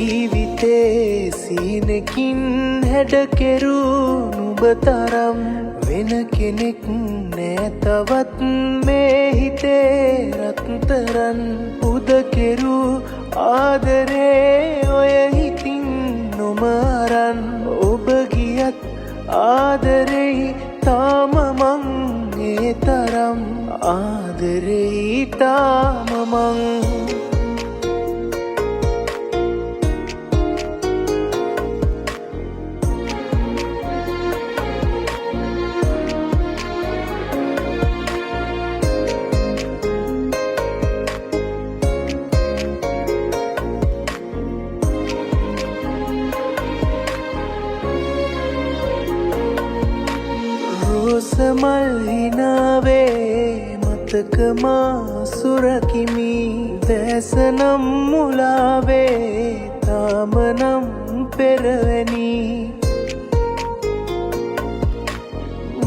ජීවිතේ සීනකින් හැඩ කෙරූ නුඹ තරම් වෙන කෙනෙක් නෑ තවත් මේ හිතේ රත්තරන් උද කෙරූ ආදරේ ඔය හිතින් නොම අරන් ඔබ ගියත් ආදරෙයි තාම මං ඒ තරම් ආදරෙයි තාම මං රෝසමල් හිනාවේ මතකමා සුරකිමි දැසනම් මුලාවේ තාමනම් පෙරවැනි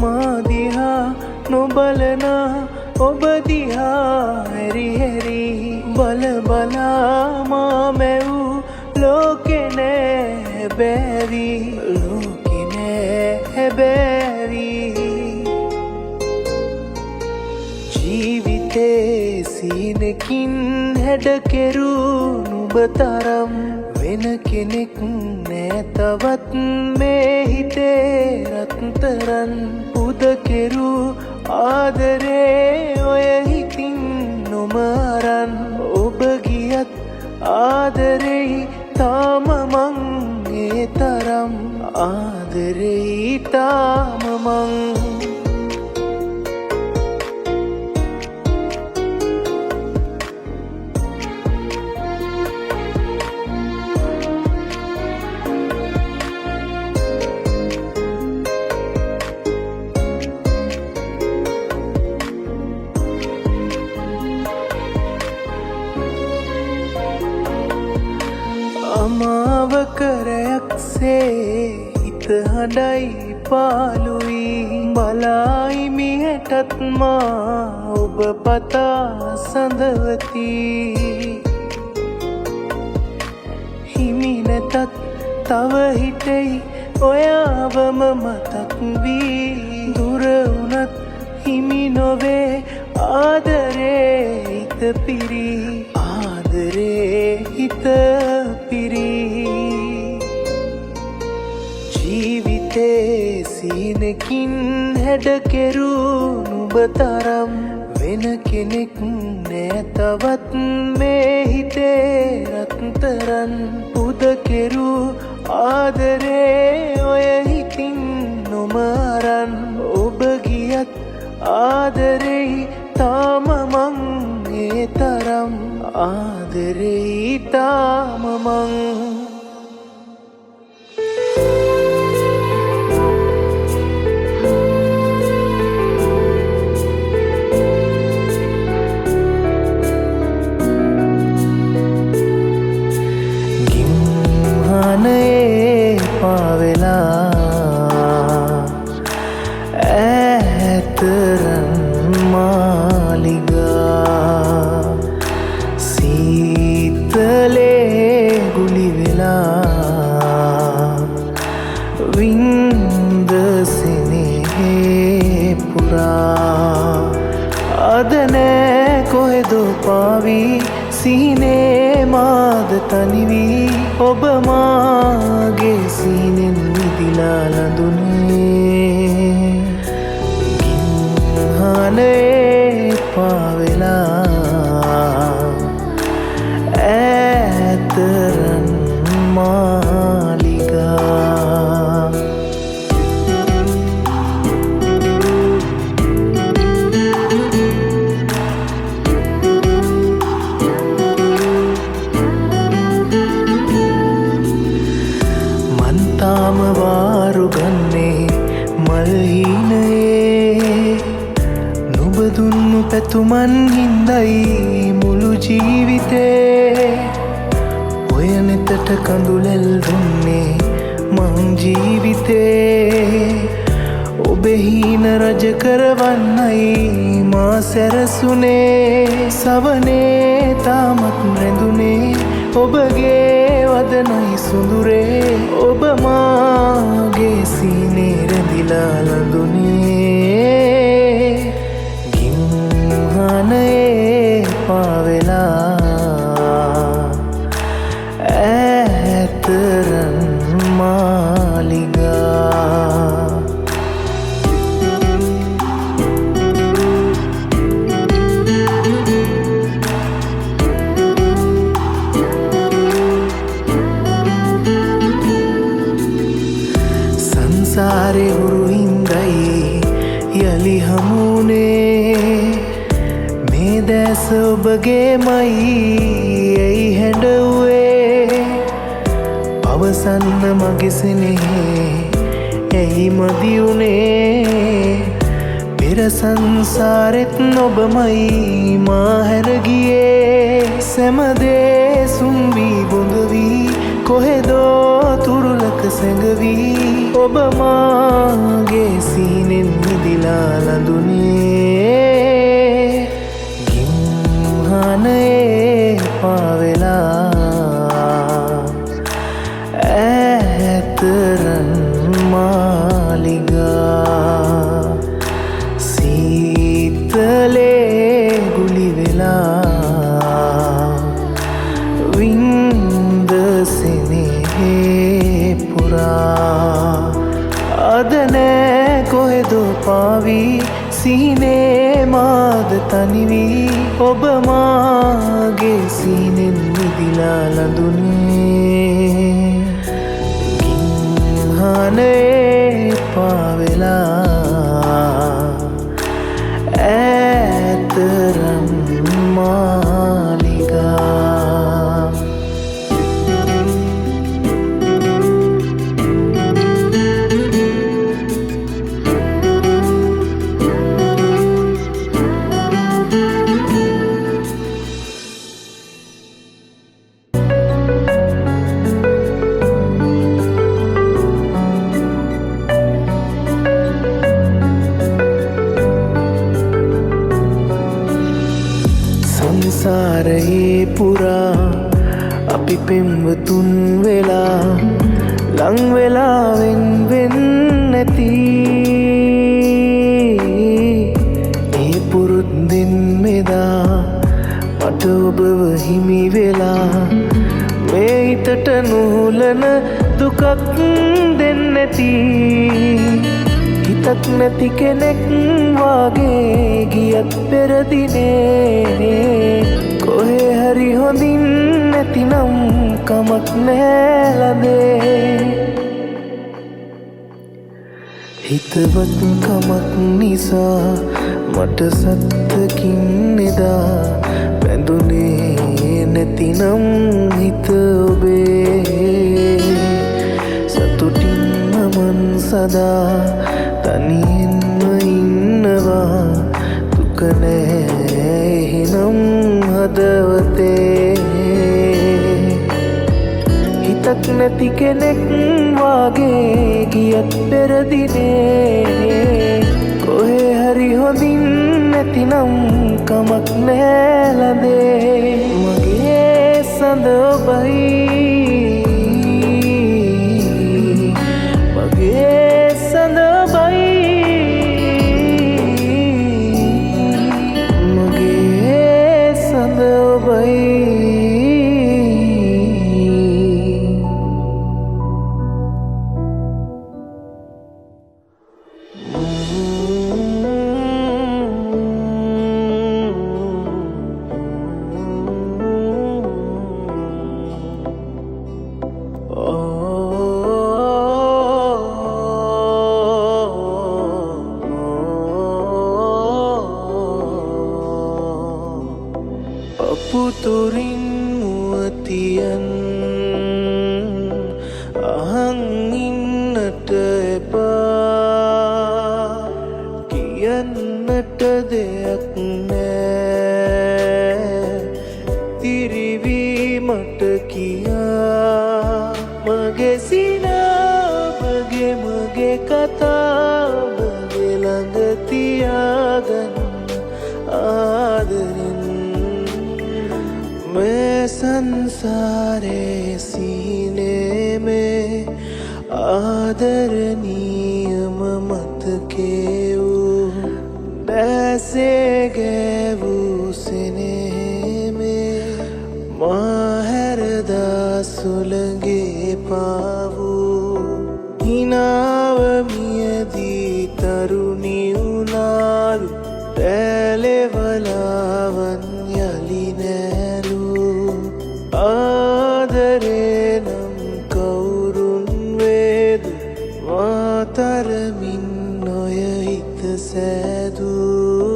මාදිහා නොබලන ඔබ දිහා හැරි හැරි බල බලා මා මැවූ ලෝකෙ නෑ බැරි ලෝකෙ නෑ බැරි ජීවිතේ සීනකින් හැඩ කෙරූ නුඹ තරම් වෙන කෙනෙක් නෑ තවත් මේ හිතේ රත්තරන් උද කෙරූ ආදරේ ඔය හිතින් නොම අරන් ඔබ ගියත් ආදරෙයි තාම මං ඒ තරම් ආදරෙයි තාම මං අමාවකරයක්සේ හිත හඬයි පාලුයි බලයි මිහැටත් මා ඔබ පතා සඳවති හිමි නැතත් තව හිටෙයි ඔයාවම මතක් වී දුර වුණත් හිමි නොවේ ආදරේ හිත පිරි ආදරේ හිත පිරි ජීවිතේ සීනකින් හැඩ කෙරූ නුඹ තරම් වෙන කෙනෙක් නෑ තවත් මේ හිතේ රත්තරන් උද කෙරූ ආදරේ ඔය හිතින් නොම අරන් ඔබ ගියත් ආදරෙයි තාම මං ඒ තරම් ආදරෙයි තාම මං ගිම්හනයේ පාවෙලා ඇතරන් මාලිගා සීතලේ ගුලි වෙලා වින්ද සෙනෙහේ පුරා අද නෑ කොහෙදෝ පාවී සිහිනේ මාද තනිවී ඔබ මාගේ සිහිනෙන් විදිලා ලඳුනේ ගිම්හනයේ පාවෙලා ඇතරන් මාලිගා මන්තාම වාරු ගන්නේ මල්හිනයේ නුඹ දුන්නු පැතුමන් හින්දයි මුළු ජීවිතේ ඔය නෙතට කඳුලැල් දුන්නේ මං ජීවිතේ ඔබෙහින රජ කරවන්නයි මා සැරසුනේ සවනේ තාමත් රැඳුනේ ඔබගේ වදනයි සුඳුරේ ඔබ මාගේ සීනේ රැඳිලා ලඳුනේ ගිම්හනයේ පාවෙලා ඈතරන් මාලිගා සංසාරේ හුරු හින්දයි යලි හමුනේ මේ දැස ඔබගේමයි ඇයි හැඬවුවේ අවසන්න මගේ සෙනෙහේ ඇයි මදි වුනේ පෙර සංසාරෙත් ඔබමයි මා හැර ගියේ සෑමදේ සුම්වී බොඳ වී කොහෙදෝ තුරුලක සැඟවී ඔබ මාගේ සීනෙන් මිදිලා ලඳුනේ ගිම්හනයේ පාවෙලා ඈතරන් මාලිගා සීතලේ ගුලි වෙලා වින්ද සෙනෙහේ පුරා අද නෑ කොහෙදෝ පාවී සිහිනේ මාද තනිවී ඔබ මාගේ සීනෙන් මිදිලා ලඳුනේ ගිම්හනයේ පාවෙලා ඈතරන් මාලිගා සංසාරයේ පුරා අපි පෙම්වතුන් වෙලා ලං වෙලා වෙන් නැති ඒ පුරුද්දෙන් මෙදා මට ඔබව හිමි වෙලා මේ හිතට නුහුලන දුකක් දෙන්නැති හිතක් නැති කෙනෙක් වාගේ ගියත් පෙරදිනේ කොහේ හරි හොඳින් නැතිනම් කමක් නෑලදේ හිතවත් කමක් නිසා මට සත්තකින් එදා බැඳුනේ නැතිනම් හිත ඔබේ සතුටින් මමන් සදා තනියෙන්ම ඉන්නවා දුක නෑ එහෙනම් හදවතේ හිතක් නැති කෙනෙක් වාගේ ගියත් පෙරදිනේ කොහේ හරි හොඳින් නැතිනම් කමක් නෑලදේ මගේ සඳ ඔබයි මගේ සඳ ඔබයි මගේ සඳ ඔබයි පුතුරින් මුවතියන් අහන් ඉන්නට එපා කියන්නට දෙයක් නෑ තිරිවීමට කියා මගේ සිනාමගේ කතාමගේ ළඟ තියාගන්න ආදරෙන් मैं संसारे सी ආදරණීයම මතකේ වූ දැසේ ගැවූ සෙනෙහමේ මා හැරදා සුළඟේ පාවූ හිනාව මියදී තරුණි වුණාලු රැලෙවලාවන් යලි නෑලු ආදරේ නම් කවුරුන් වේද මාතරමින් නොය හිත සෑදූ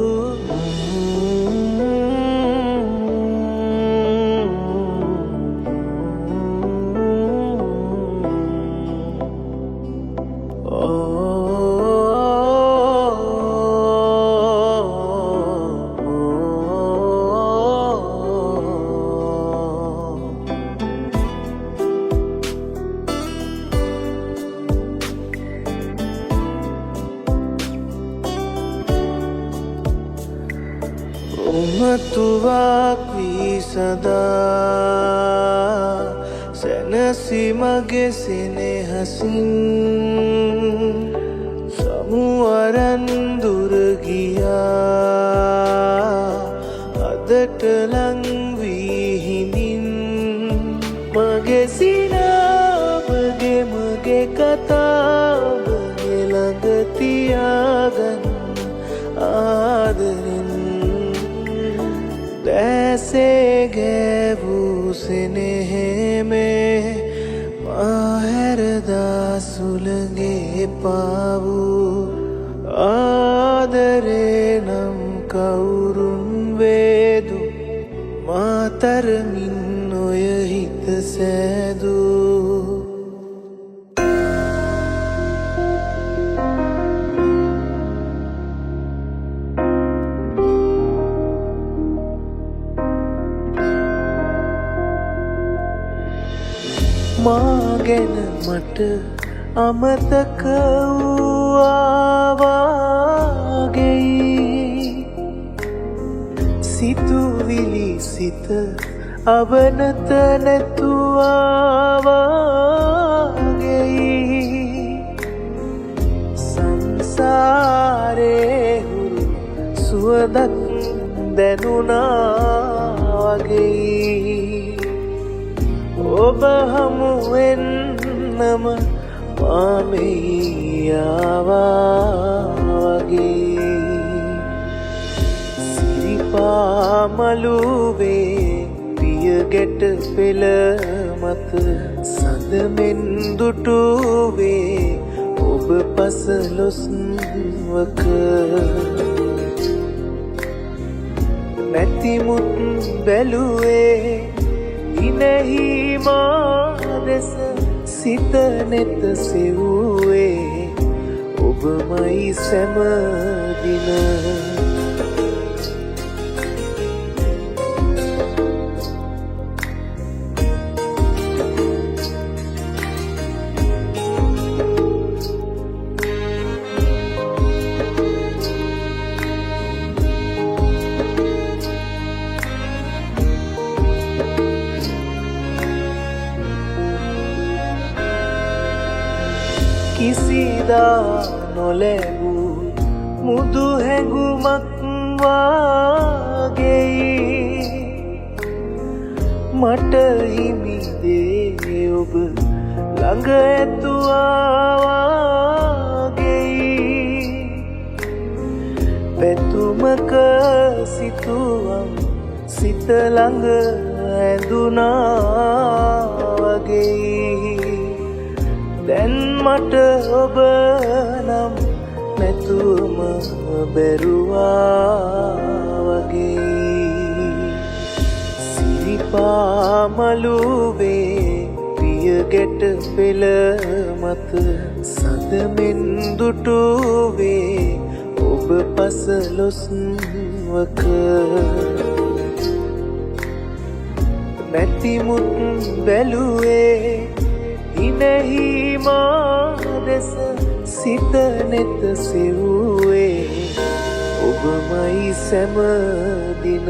උමතුවක් වී සදා සැනසි මගේ සෙනෙහසින් සමුවරන් දුර ගියා අදට ලං වී හිඳින් මගේ සිනාවගේ මගේ කතාවගේ ළඟ තියාගන්න ආදරෙන් දැසේ ගැවූ සෙනෙහමේ මා හැරදා සුළඟේ පාවූ ආදරේ නම් කවුරුන් වේදු මාතරමින් නොය හිත සෑදූ මා ගැන මට අමතක වූවාවාගෙයි සිතුවිලි සිත අවනත නැතුවාවාගෙයි සංසාරේ හුරු සුවදක් දැනුණාගෙයි ඔබ හමුවෙන්නම මාමෙහි ආවාගේ සිරිපා මළුවේ පියගැට පෙළ මත සඳමෙන් දුටුවේ ඔබ පසළොස්වක නැතිමුත් බැලුවේ ඉනෙහි මා දෙස සිත නෙත සෙව්වේ ඔබමයි සැමදින කිසිදා නොලැබූ මුදු හැඟුමක් වාගෙයි මට හිමිදේ ඔබ ළඟ ඇතුවාගෙයි පැතුමක සිතුවම් සිත ළඟ ඇඳුනාගෙයි දැන් මට ඔබ නම් නැතුවම බැරුවාවගේ සිරිපා මළුවේ පියගැට පෙළ මත සඳමෙන් දුටුවේ ඔබ පසළොස්වක නැතිමුත් බැලුවේ ඉනෙහි මා දෙස සිත නෙත සෙව්වේ ඔබමයි සැමදින